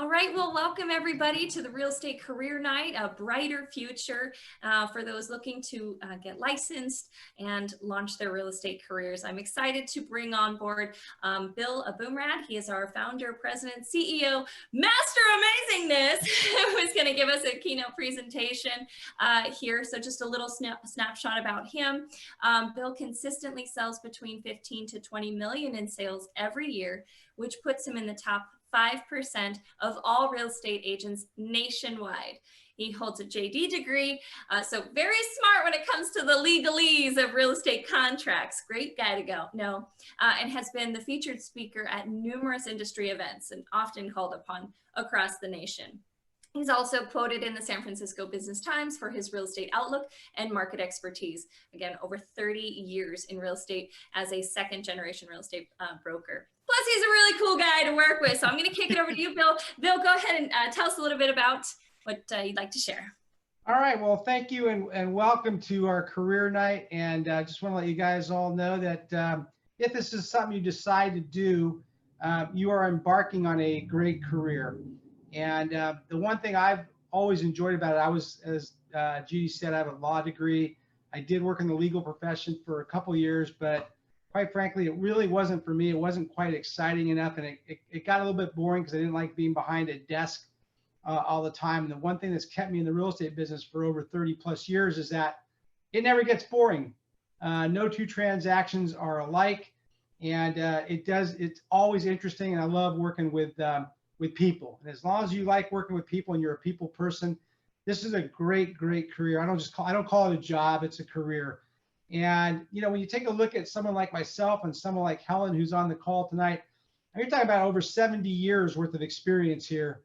All right, well, welcome everybody to the Real Estate Career Night, a brighter future for those looking to get licensed and launch their real estate careers. I'm excited to bring on board Bill Aboomrad. He is our founder, president, CEO, master amazingness, who is going to give us a keynote presentation here. So just a little snapshot about him. Bill consistently sells between 15 to 20 million in sales every year, which puts him in the top 5% of all real estate agents nationwide. He holds a JD degree, so very smart when it comes to the legalese of real estate contracts. Great guy to go. No, and has been the featured speaker at numerous industry events and often called upon across the nation. He's also quoted in the San Francisco Business Times for his real estate outlook and market expertise. Again, over 30 years in real estate as a second generation real estate broker. Plus, he's a really cool guy to work with. So I'm going to kick it over to you, Bill. Bill, go ahead and tell us a little bit about what you'd like to share. All right. Well, thank you and welcome to our career night. And I just want to let you guys all know that if this is something you decide to do, you are embarking on a great career. And the one thing I've always enjoyed about it, as Judy said, I have a law degree. I did work in the legal profession for a couple of years, but quite frankly, it really wasn't for me. It wasn't quite exciting enough, and it got a little bit boring because I didn't like being behind a desk all the time. And the one thing that's kept me in the real estate business for over 30 plus years is that it never gets boring. No two transactions are alike, and it's always interesting, and I love working with people. And as long as you like working with people and you're a people person, this is a great career. I don't call it a job, it's a career. And when you take a look at someone like myself and someone like Helen, who's on the call tonight, you're talking about over 70 years worth of experience here,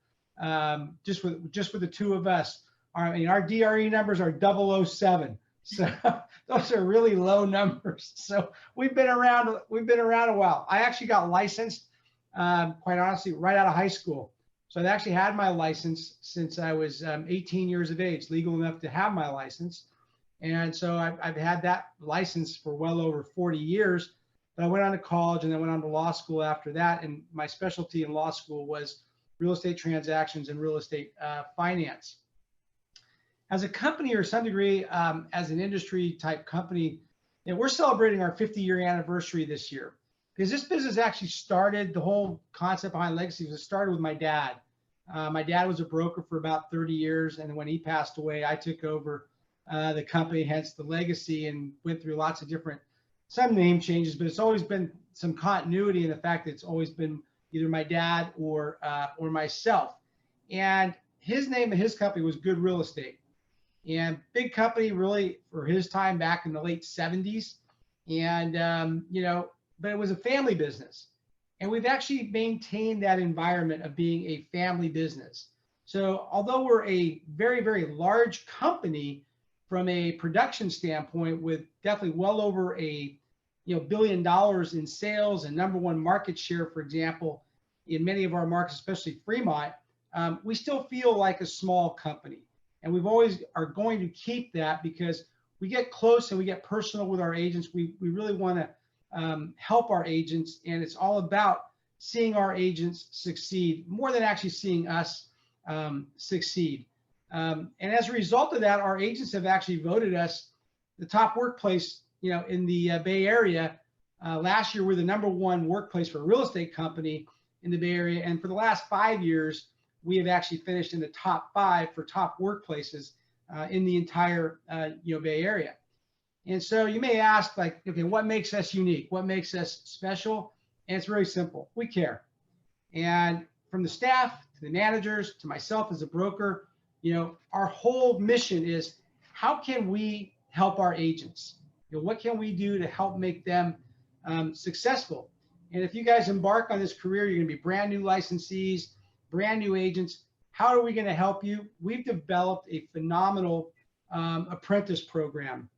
just with the two of us. Our DRE numbers are 007, so those are really low numbers. So we've been around a while. I actually got licensed, quite honestly, right out of high school. So I've actually had my license since I was 18 years of age, legal enough to have my license. And so I've had that license for well over 40 years, but I went on to college and then went on to law school after that. And my specialty in law school was real estate transactions and real estate finance. As a company, or some degree, as an industry type company, we're celebrating our 50-year anniversary this year, because this business actually started, the whole concept behind Legacy was started with my dad. My dad was a broker for about 30 years. And when he passed away, I took over the company, hence the Legacy, and went through lots of some name changes, but it's always been some continuity in the fact that it's always been either my dad or myself. And his name of his company was Good Real Estate, and big company really for his time back in the late 70s. And, but it was a family business. And we've actually maintained that environment of being a family business. So although we're a very, very large company, from a production standpoint, with definitely well over a $1 billion in sales and #1 market share, for example, in many of our markets, especially Fremont, we still feel like a small company. And we've always are going to keep that, because we get close and we get personal with our agents. We really want to help our agents, and it's all about seeing our agents succeed more than actually seeing us succeed. And as a result of that, our agents have actually voted us the top workplace, in the Bay Area. Last year, we're the #1 workplace for a real estate company in the Bay Area. And for the last 5 years, we have actually finished in the top 5 for top workplaces in the entire, Bay Area. And so you may ask, like, okay, what makes us unique? What makes us special? And it's very simple. We care. And from the staff to the managers to myself as a broker, our whole mission is, how can we help our agents? What can we do to help make them successful? And if you guys embark on this career, you're going to be brand new licensees, brand new agents. How are we going to help you? We've developed a phenomenal apprentice program.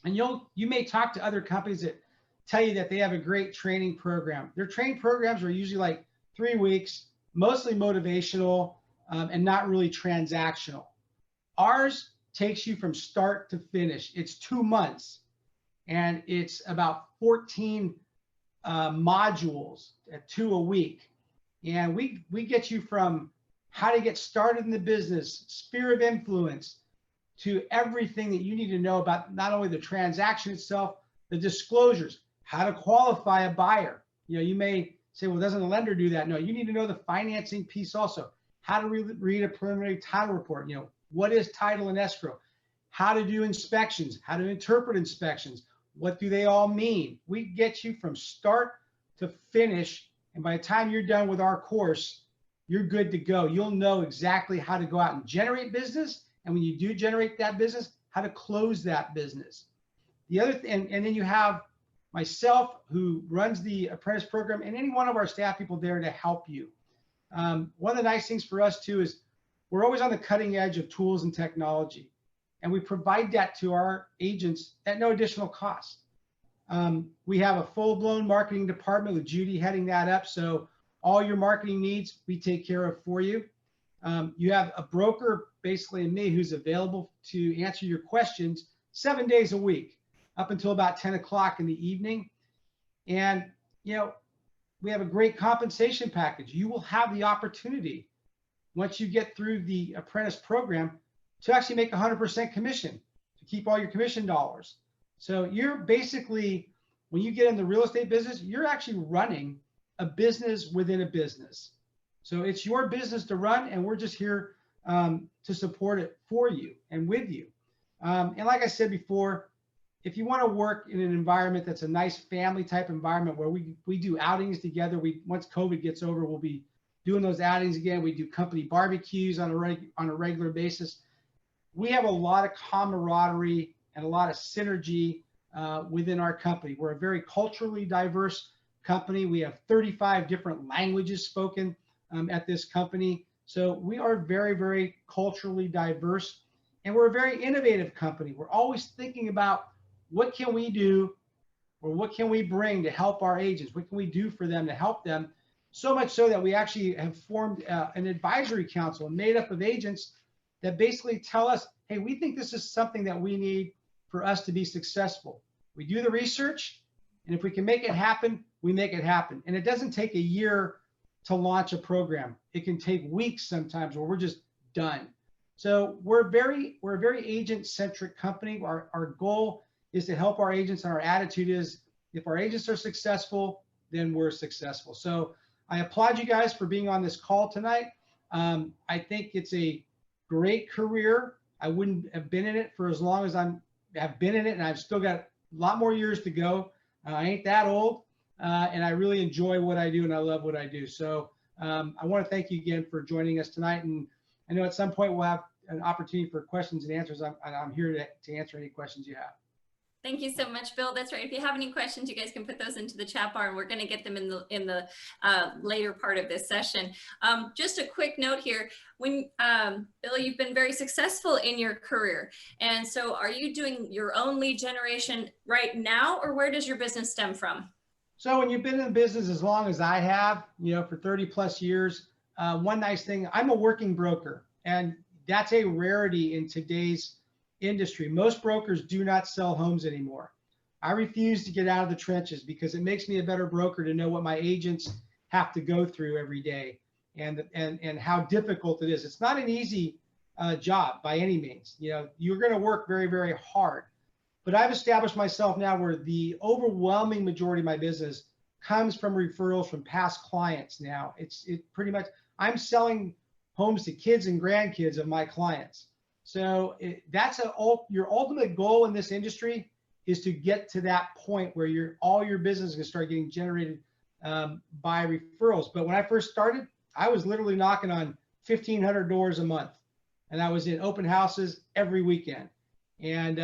And you may talk to other companies that tell you that they have a great training program. Their training programs are usually like 3 weeks, mostly motivational, and not really transactional. Ours takes you from start to finish. It's 2 months, and it's about 14 modules at 2 a week. And we get you from how to get started in the business, sphere of influence, to everything that you need to know about not only the transaction itself, the disclosures, how to qualify a buyer. You may say, well, doesn't a lender do that? No, you need to know the financing piece also, how to read a preliminary title report, what is title and escrow, how to do inspections, how to interpret inspections, what do they all mean? We get you from start to finish. And by the time you're done with our course, you're good to go. You'll know exactly how to go out and generate business. And when you do generate that business, how to close that business. The other thing, and then you have myself who runs the apprentice program and any one of our staff people there to help you. One of the nice things for us too is we're always on the cutting edge of tools and technology. And we provide that to our agents at no additional cost. We have a full-blown marketing department with Judy heading that up. So all your marketing needs, we take care of for you. You have a broker, basically me, who's available to answer your questions 7 days a week up until about 10 o'clock in the evening. And, we have a great compensation package. You will have the opportunity, once you get through the apprentice program, to actually make 100% commission, to keep all your commission dollars. So you're basically, when you get in the real estate business, you're actually running a business within a business. So it's your business to run, and we're just here to support it for you and with you. And like I said before, if you want to work in an environment that's a nice family type environment where we do outings together, once COVID gets over, we'll be doing those outings again. We do company barbecues on a regular basis. We have a lot of camaraderie and a lot of synergy within our company. We're a very culturally diverse company. We have 35 different languages spoken at this company. So we are very, very culturally diverse, and we're a very innovative company. We're always thinking about what can we do, or what can we bring to help our agents? What can we do for them to help them? So much so that we actually have formed an advisory council made up of agents that basically tell us, hey, we think this is something that we need for us to be successful. We do the research, and if we can make it happen, we make it happen. And it doesn't take a year to launch a program. It can take weeks sometimes where we're just done. So we're a very agent-centric company. Our goal is to help our agents, and our attitude is if our agents are successful, then we're successful. So I applaud you guys for being on this call tonight. I think it's a great career. I wouldn't have been in it for as long as have been in it, and I've still got a lot more years to go. I ain't that old, and I really enjoy what I do, and I love what I do. So I want to thank you again for joining us tonight, and I know at some point we'll have an opportunity for questions and answers. I'm here to answer any questions you have. Thank you so much, Bill. That's right. If you have any questions, you guys can put those into the chat bar, and we're going to get them in the later part of this session. Just a quick note here. When Bill, you've been very successful in your career, and so are you doing your own lead generation right now, or where does your business stem from? So when you've been in business as long as I have, for 30 plus years, one nice thing, I'm a working broker, and that's a rarity in today's industry. Most brokers do not sell homes anymore. I refuse to get out of the trenches because it makes me a better broker to know what my agents have to go through every day and how difficult it is. It's not an easy job by any means. You're going to work very, very hard. But I've established myself now where the overwhelming majority of my business comes from referrals from past clients now. It pretty much, I'm selling homes to kids and grandkids of my clients. So that's your ultimate goal in this industry is to get to that point where all your business is going to start getting generated by referrals. But when I first started, I was literally knocking on 1,500 doors a month, and I was in open houses every weekend. And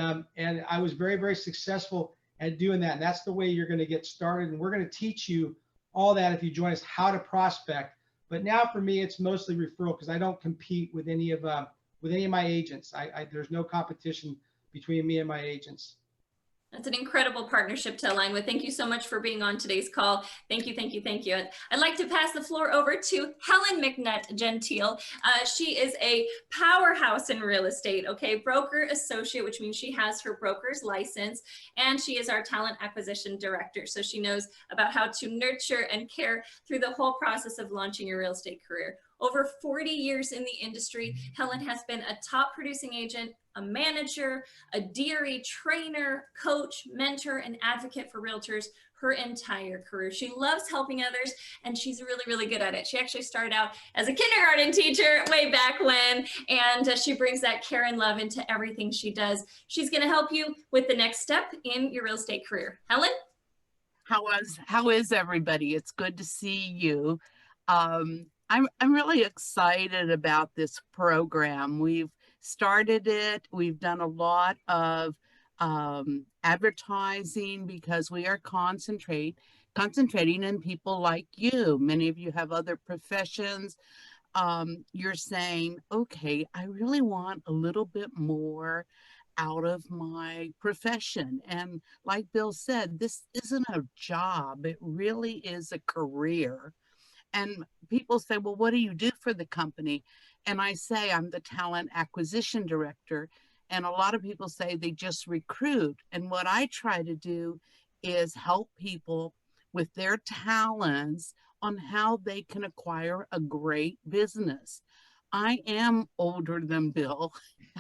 I was very, very successful at doing that. And that's the way you're going to get started. And we're going to teach you all that if you join us, how to prospect. But now for me, it's mostly referral because I don't compete with any of my agents. There's no competition between me and my agents. That's an incredible partnership to align with. Thank you so much for being on today's call. Thank you, thank you, thank you. I'd like to pass the floor over to Helen McNutt-Gentile. She is a powerhouse in real estate, okay? Broker associate, which means she has her broker's license, and she is our talent acquisition director. So she knows about how to nurture and care through the whole process of launching your real estate career. Over 40 years in the industry, Helen has been a top producing agent, a manager, a DRE trainer, coach, mentor, and advocate for realtors her entire career. She loves helping others, and she's really, really good at it. She actually started out as a kindergarten teacher way back when, and she brings that care and love into everything she does. She's going to help you with the next step in your real estate career. Helen? How is everybody? It's good to see you. I'm really excited about this program. We've started it. We've done a lot of advertising because we are concentrating on people like you. Many of you have other professions. You're saying, okay, I really want a little bit more out of my profession. And like Bill said, this isn't a job. It really is a career. And people say, well, what do you do for the company? And I say, I'm the talent acquisition director. And a lot of people say they just recruit. And what I try to do is help people with their talents on how they can acquire a great business. I am older than Bill.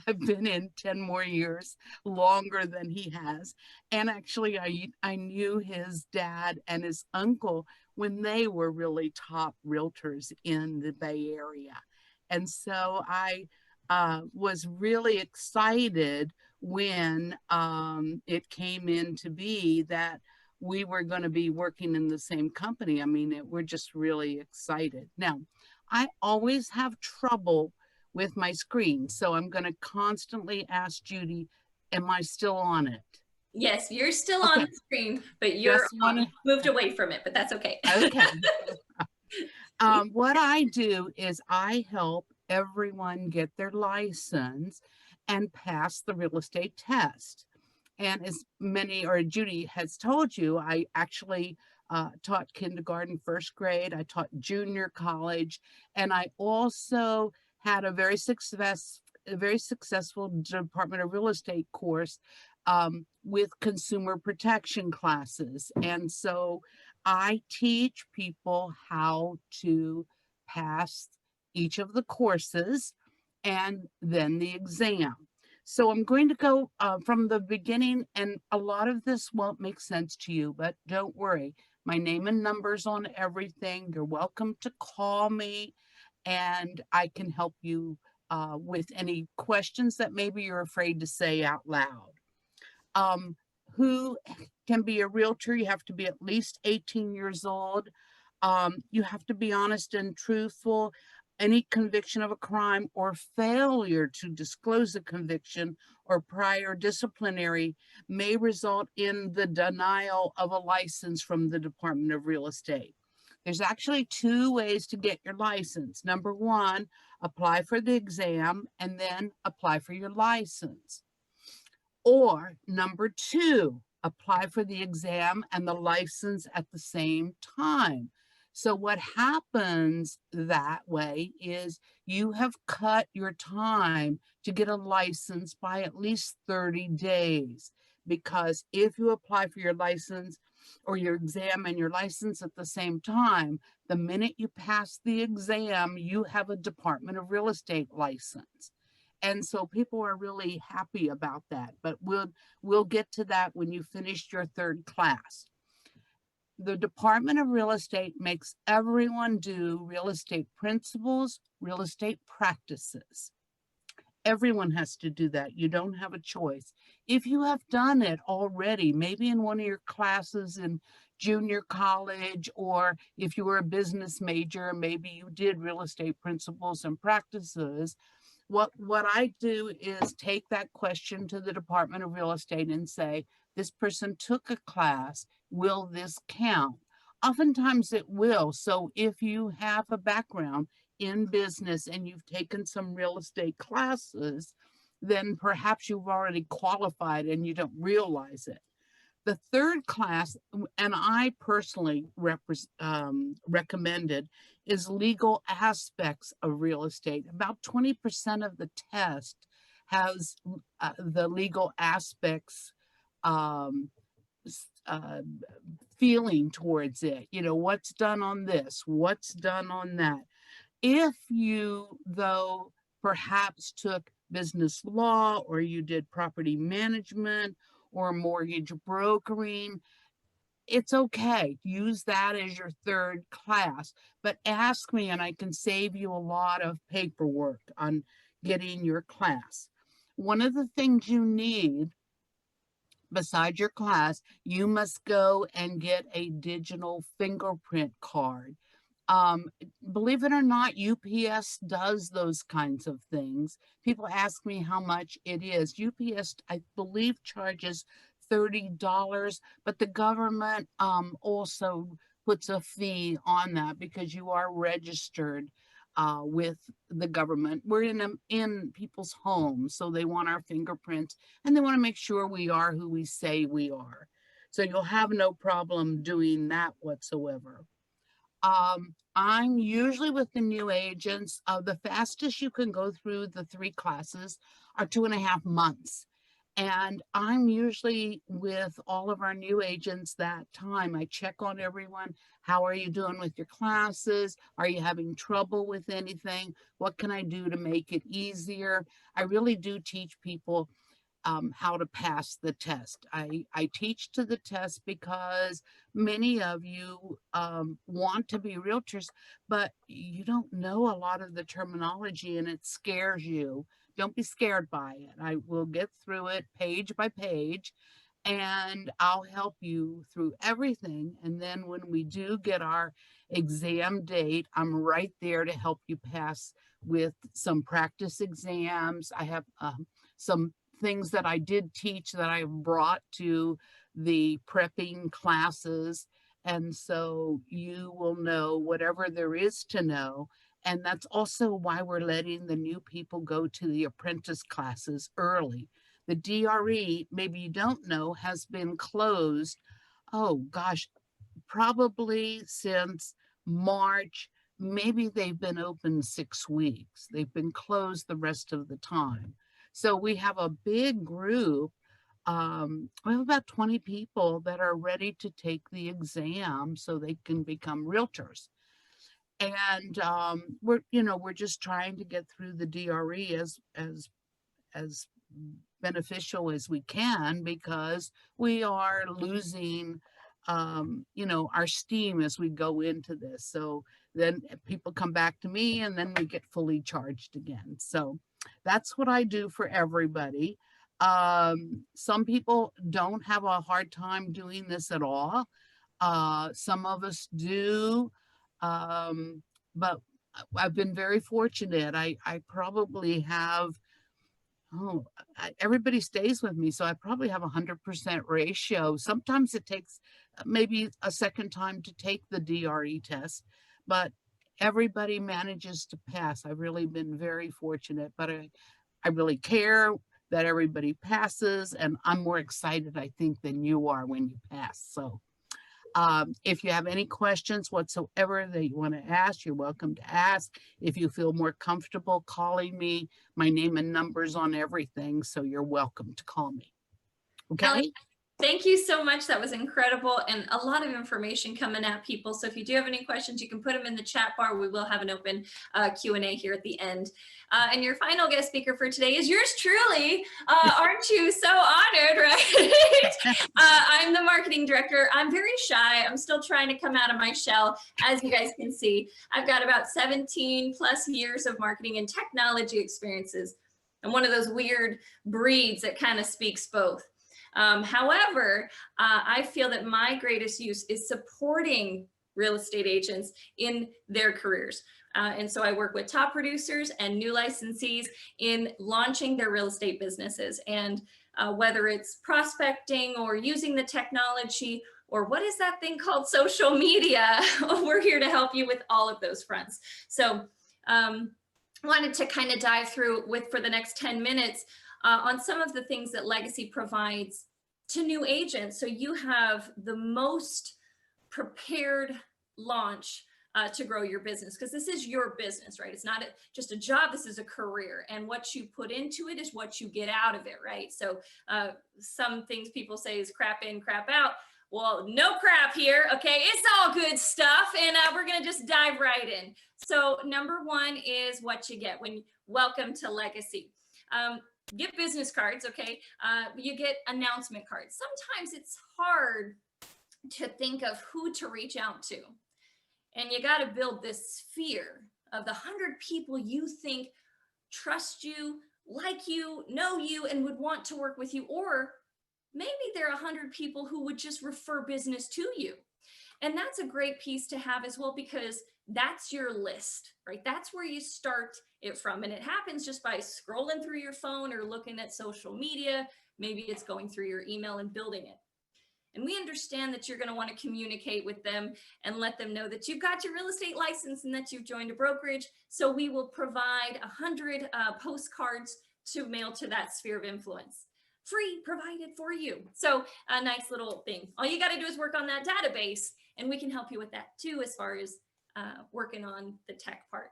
I've been in 10 more years, longer than he has. And actually, I knew his dad and his uncle when they were really top realtors in the Bay Area. And so I was really excited when it came in to be that we were going to be working in the same company. I mean, we're just really excited. Now, I always have trouble with my screen, so I'm going to constantly ask Judy, am I still on it? Yes, you're still on the screen, but you're moved away from it, but that's okay. Okay. What I do is I help everyone get their license and pass the real estate test. And as Judy has told you, I actually taught kindergarten, first grade. I taught junior college, and I also had a very successful Department of Real Estate course with consumer protection classes. And so I teach people how to pass each of the courses and then the exam. So I'm going to go from the beginning, and a lot of this won't make sense to you, but don't worry. My name and number's on everything. You're welcome to call me, and I can help you with any questions that maybe you're afraid to say out loud. Who can be a realtor? You have to be at least 18 years old. You have to be honest and truthful. Any conviction of a crime or failure to disclose a conviction or prior disciplinary may result in the denial of a license from the Department of Real Estate. There's actually two ways to get your license. Number one, apply for the exam and then apply for your license. Or number two, apply for the exam and the license at the same time. So what happens that way is you have cut your time to get a license by at least 30 days. Because if you apply for your license or your exam and your license at the same time, the minute you pass the exam, you have a Department of Real Estate license. And so people are really happy about that, but we'll get to that when you finish your third class. The Department of Real Estate makes everyone do real estate principles, real estate practices. Everyone has to do that. You don't have a choice. If you have done it already, maybe in one of your classes in junior college, or if you were a business major, maybe you did real estate principles and practices. What I do is take that question to the Department of Real Estate and say, this person took a class, will this count? Oftentimes it will. So if you have a background in business and you've taken some real estate classes, then perhaps you've already qualified and you don't realize it. The third class, and I personally recommended, is legal aspects of real estate. About 20% of the test has the legal aspects um, feeling towards it. You know, what's done on this, what's done on that. If you, though, perhaps took business law, or you did property management or mortgage brokering, it's okay. Use that as your third class, but ask me and I can save you a lot of paperwork on getting your class. One of the things you need besides your class, you must go and get a digital fingerprint card. Um, Believe it or not, UPS does those kinds of things. People ask me how much it is. UPS, I believe, charges $30, but the government also puts a fee on that because you are registered with the government. We're in people's homes, so they want our fingerprints and they want to make sure we are who we say we are. So you'll have no problem doing that whatsoever. I'm usually with the new agents. The fastest you can go through the 3 classes are 2.5 months. And I'm usually with all of our new agents that time. I check on everyone. How are you doing with your classes? Are you having trouble with anything? What can I do to make it easier? I really do teach people how to pass the test. I teach to the test because many of you want to be realtors, but you don't know a lot of the terminology and it scares you. Don't be scared by it. I will get through it page by page and I'll help you through everything. And then when we do get our exam date, I'm right there to help you pass with some practice exams. I have some things that I did teach that I brought to the prepping classes. And so you will know whatever there is to know. And that's also why we're letting the new people go to the apprentice classes early. The DRE, maybe you don't know, has been closed, oh gosh, probably since March. Maybe they've been open 6 weeks. They've been closed the rest of the time. So we have a big group. We have about 20 people that are ready to take the exam so they can become realtors. And we're just trying to get through the DRE as beneficial as we can, because we are losing our steam as we go into this. So then people come back to me and then we get fully charged again. So that's what I do for everybody. Some people don't have a hard time doing this at all. Some of us do, but I've been very fortunate. I probably have, everybody stays with me, so I probably have 100% ratio. Sometimes it takes maybe a second time to take the DRE test, but everybody manages to pass. I've really been very fortunate, but I really care that everybody passes, and I'm more excited, I think, than you are when you pass. So if you have any questions whatsoever that you want to ask, you're welcome to ask. If you feel more comfortable calling me, my name and numbers on everything, so you're welcome to call me. Okay? Helen, thank you so much. That was incredible and a lot of information coming at people. So if you do have any questions, you can put them in the chat bar. We will have an open Q&A here at the end. And your final guest speaker for today is yours truly. Aren't you so honored, right? I'm the marketing director. I'm very shy. I'm still trying to come out of my shell. As you guys can see, I've got about 17 plus years of marketing and technology experiences. I'm one of those weird breeds that kind of speaks both. However, I feel that my greatest use is supporting real estate agents in their careers. And so I work with top producers and new licensees in launching their real estate businesses. And whether it's prospecting or using the technology, or what is that thing called social media, we're here to help you with all of those fronts. So wanted to kind of dive through for the next 10 minutes on some of the things that Legacy provides to new agents. So you have the most prepared launch to grow your business, because this is your business, right? It's not just a job, this is a career, and what you put into it is what you get out of it, right? So some things people say is crap in, crap out. Well, no crap here, okay? It's all good stuff, and we're gonna just dive right in. So number one is what you get when welcome to Legacy. Get business cards, okay? You get announcement cards. Sometimes it's hard to think of who to reach out to. And you got to build this sphere of the 100 people you think trust you, like you, know you, and would want to work with you. Or maybe there are 100 people who would just refer business to you. And that's a great piece to have as well, because that's your list, right? That's where you start it from. And it happens just by scrolling through your phone or looking at social media. Maybe it's going through your email and building it. And we understand that you're going to want to communicate with them and let them know that you've got your real estate license and that you've joined a brokerage. So we will provide 100 postcards to mail to that sphere of influence. Free, provided for you. So a nice little thing. All you got to do is work on that database, and we can help you with that too, as far as working on the tech part.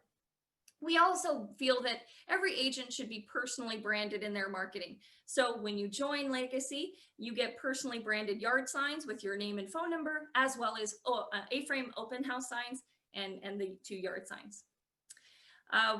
We also feel that every agent should be personally branded in their marketing. So when you join Legacy, you get personally branded yard signs with your name and phone number, as well as A-frame open house signs and the 2 yard signs.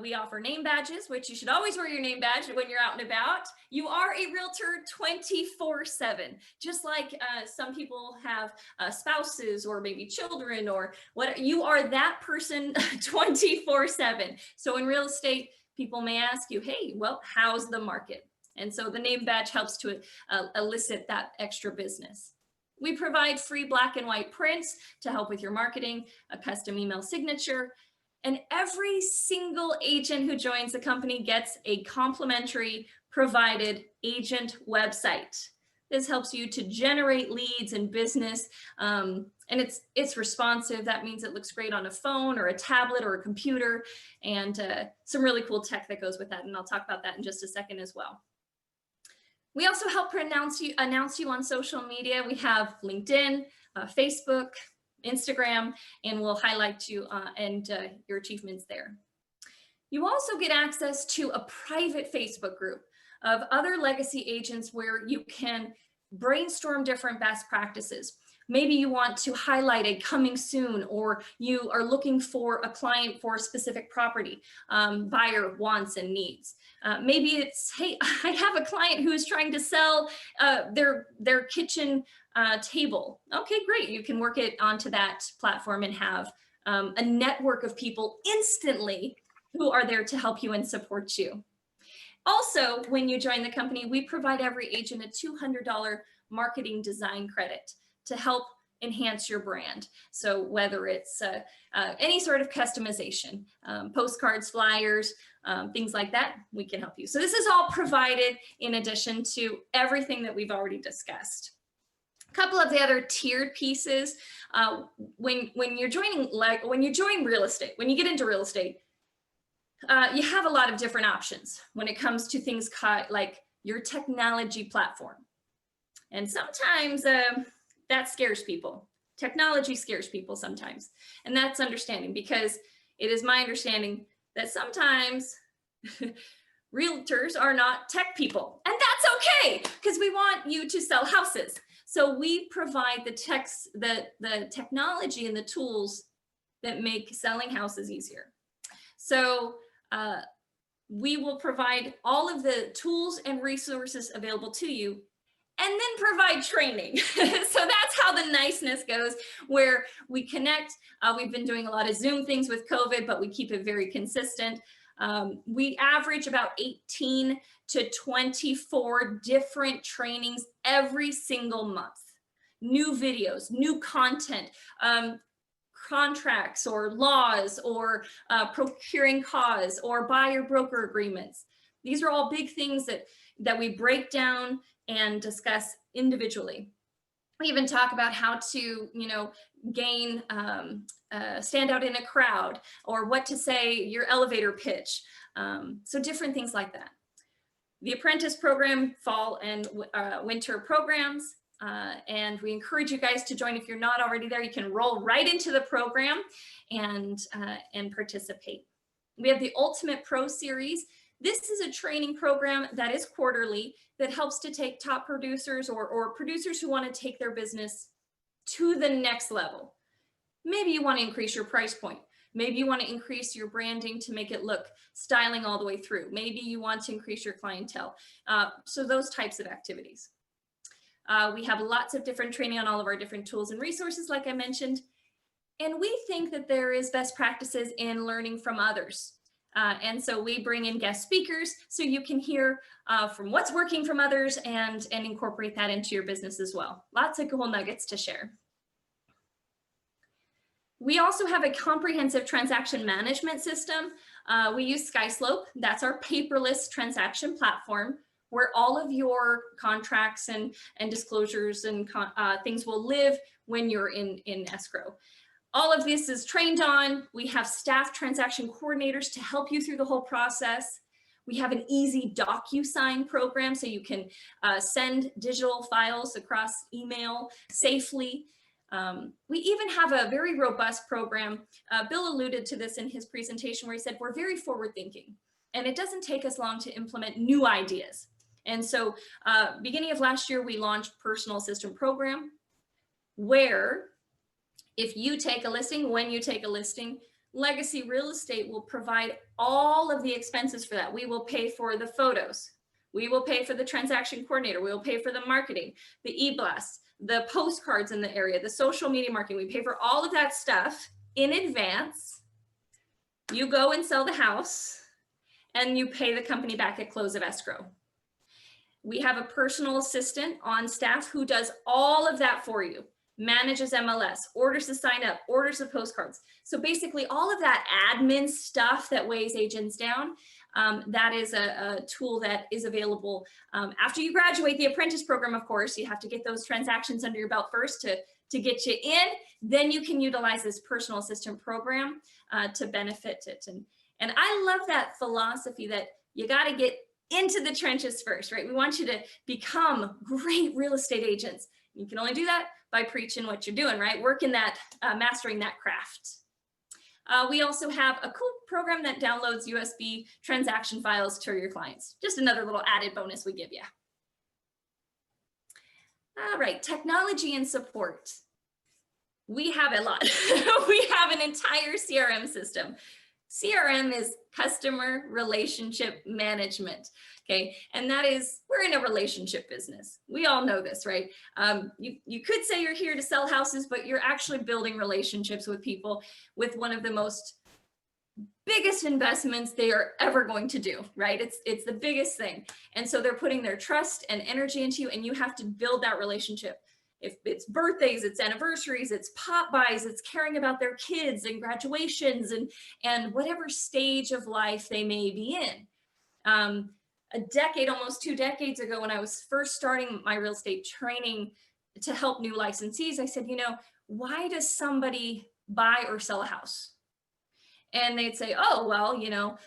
We offer name badges, which you should always wear your name badge when you're out and about. You are a realtor 24/7, just like some people have spouses or maybe children or what. You are that person 24/7. So in real estate, people may ask you, hey, well, how's the market? And so the name badge helps to elicit that extra business. We provide free black and white prints to help with your marketing, a custom email signature, and every single agent who joins the company gets a complimentary provided agent website. This helps you to generate leads and business, and it's responsive. That means it looks great on a phone or a tablet or a computer, and some really cool tech that goes with that. And I'll talk about that in just a second as well. We also help announce you on social media. We have LinkedIn, Facebook, Instagram, and we'll highlight you and your achievements there. You also get access to a private Facebook group of other Legacy agents where you can brainstorm different best practices. Maybe you want to highlight a coming soon, or you are looking for a client for a specific property, buyer wants and needs. Maybe it's, hey, I have a client who is trying to sell their kitchen table. Okay, great. You can work it onto that platform and have a network of people instantly who are there to help you and support you. Also, when you join the company, we provide every agent a $200 marketing design credit to help enhance your brand. So whether it's any sort of customization, postcards, flyers, things like that, we can help you. So this is all provided in addition to everything that we've already discussed. A couple of the other tiered pieces, when you join real estate, when you get into real estate, you have a lot of different options when it comes to things like your technology platform. And sometimes that scares people. Technology scares people sometimes. And that's understanding, because it is my understanding that sometimes realtors are not tech people. And that's okay, because we want you to sell houses. So we provide the technology and the tools that make selling houses easier. So we will provide all of the tools and resources available to you, and then provide training. So that's how the niceness goes, where we connect. We've been doing a lot of Zoom things with COVID, but we keep it very consistent. We average about 18 to 24 different trainings every single month. New videos, new content, contracts or laws, or procuring cause, or buyer broker agreements. These are all big things that we break down and discuss individually. We even talk about how to, gain, stand out in a crowd, or what to say, your elevator pitch. So different things like that. The apprentice program, fall and winter programs, And we encourage you guys to join. If you're not already there, you can roll right into the program and participate. We have the Ultimate Pro Series. This is a training program that is quarterly that helps to take top producers or producers who want to take their business to the next level. Maybe you want to increase your price point. Maybe you want to increase your branding to make it look styling all the way through. Maybe you want to increase your clientele. So those types of activities. We have lots of different training on all of our different tools and resources, like I mentioned. And we think that there is best practices in learning from others. And so we bring in guest speakers so you can hear from what's working from others and incorporate that into your business as well. Lots of cool nuggets to share. We also have a comprehensive transaction management system. We use SkySlope. That's our paperless transaction platform where all of your contracts and disclosures and things will live when you're in escrow. All of this is trained on. We have staff transaction coordinators to help you through the whole process. We have an easy DocuSign program so you can send digital files across email safely. We even have a very robust program. Bill alluded to this in his presentation where he said, we're very forward thinking and it doesn't take us long to implement new ideas. And so beginning of last year, we launched Personal Assistant Program where if you take a listing, when you take a listing, Legacy Real Estate will provide all of the expenses for that. We will pay for the photos. We will pay for the transaction coordinator. We will pay for the marketing, the e-blasts, the postcards in the area, the social media marketing. We pay for all of that stuff in advance. You go and sell the house and you pay the company back at close of escrow. We have a personal assistant on staff who does all of that for you. Manages MLS, orders to sign up, orders the postcards. So basically all of that admin stuff that weighs agents down, that is a tool that is available after you graduate the apprentice program. Of course, you have to get those transactions under your belt first to get you in. Then you can utilize this personal assistant program to benefit it. And I love that philosophy that you got to get into the trenches first, right? We want you to become great real estate agents. You can only do that by preaching what you're doing, right? Working that, mastering that craft. We also have a cool program that downloads USB transaction files to your clients. Just another little added bonus we give you. All right, technology and support. We have a lot. We have an entire CRM system. CRM is customer relationship management, okay? And that is, we're in a relationship business. We all know this, right? You could say you're here to sell houses, but you're actually building relationships with people with one of the most biggest investments they are ever going to do, right? It's the biggest thing. And so they're putting their trust and energy into you, and you have to build that relationship. If it's birthdays, it's anniversaries, it's pop buys, it's caring about their kids and graduations and whatever stage of life they may be in. A decade, almost 2 decades ago, when I was first starting my real estate training to help new licensees, I said, you know, why does somebody buy or sell a house? And they'd say, oh, well, you know,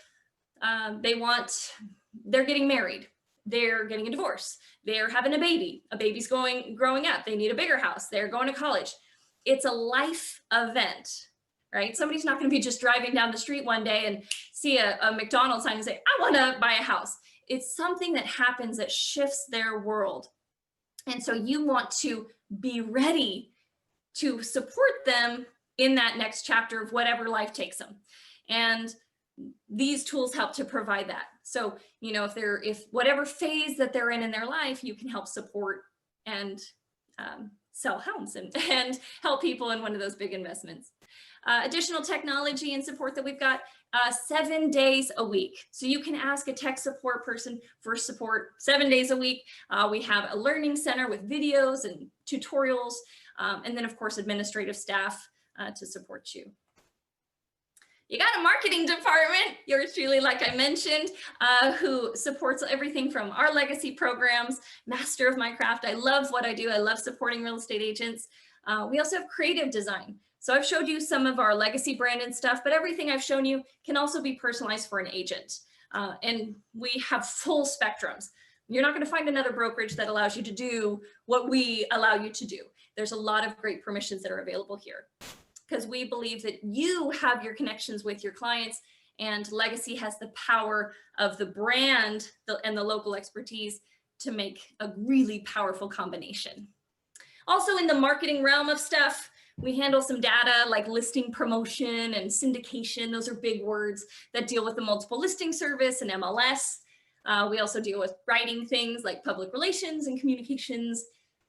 they're getting married. They're getting a divorce. They're having a baby. A baby's growing up. They need a bigger house. They're going to college. It's a life event, right? Somebody's not going to be just driving down the street one day and see a McDonald's sign and say, I want to buy a house. It's something that happens that shifts their world. And so you want to be ready to support them in that next chapter of whatever life takes them. And these tools help to provide that. So, you know, if whatever phase that they're in their life, you can help support and sell homes and help people in one of those big investments. Additional technology and support that we've got 7 days a week. So you can ask a tech support person for support 7 days a week. We have a learning center with videos and tutorials, and then of course, administrative staff to support you. You got a marketing department, yours truly, like I mentioned, who supports everything from our legacy programs, master of my craft. I love what I do. I love supporting real estate agents. We also have creative design. So I've showed you some of our legacy branded stuff, but everything I've shown you can also be personalized for an agent. And we have full spectrums. You're not going to find another brokerage that allows you to do what we allow you to do. There's a lot of great permissions that are available here because we believe that you have your connections with your clients, and Legacy has the power of the brand and the local expertise to make a really powerful combination. Also in the marketing realm of stuff, we handle some data like listing promotion and syndication. Those are big words that deal with the multiple listing service and MLS. We also deal with writing things like public relations and communications,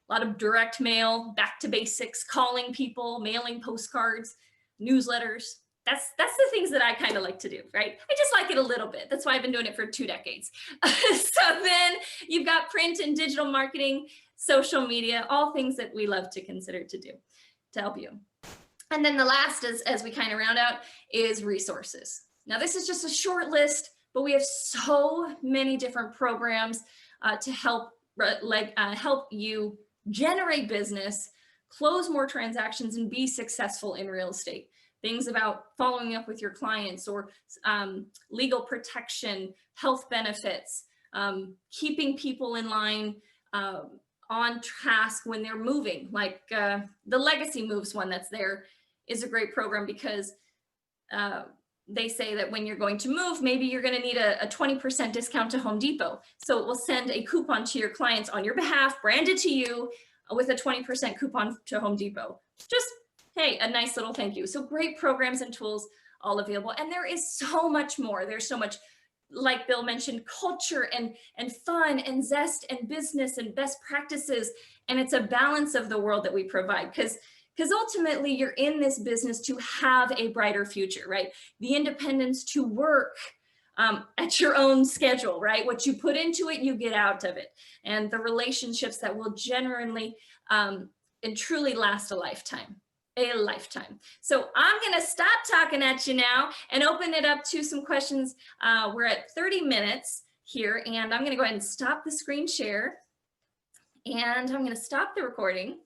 a lot of direct mail, back to basics, calling people, mailing postcards, newsletters. That's the things that I kind of like to do, right? I just like it a little bit. That's why I've been doing it for 2 decades. So then you've got print and digital marketing, social media, all things that we love to consider to do to help you. And then the last, as we kind of round out, is resources. Now this is just a short list, but we have so many different programs to help you generate business, close more transactions, and be successful in real estate. Things about following up with your clients, or legal protection, health benefits, keeping people in line, on task when they're moving, like the Legacy Moves one that's there is a great program because they say that when you're going to move, maybe you're going to need a 20% discount to Home Depot. So it will send a coupon to your clients on your behalf, branded to you with a 20% coupon to Home Depot. Just, hey, a nice little thank you. So great programs and tools all available. And there is so much more. There's so much, like Bill mentioned, culture and fun and zest and business and best practices. And it's a balance of the world that we provide, because ultimately you're in this business to have a brighter future, right? The independence to work at your own schedule, right? What you put into it, you get out of it. And the relationships that will genuinely and truly last a lifetime. So I'm going to stop talking at you now and open it up to some questions. We're at 30 minutes here, and I'm going to go ahead and stop the screen share, and I'm going to stop the recording.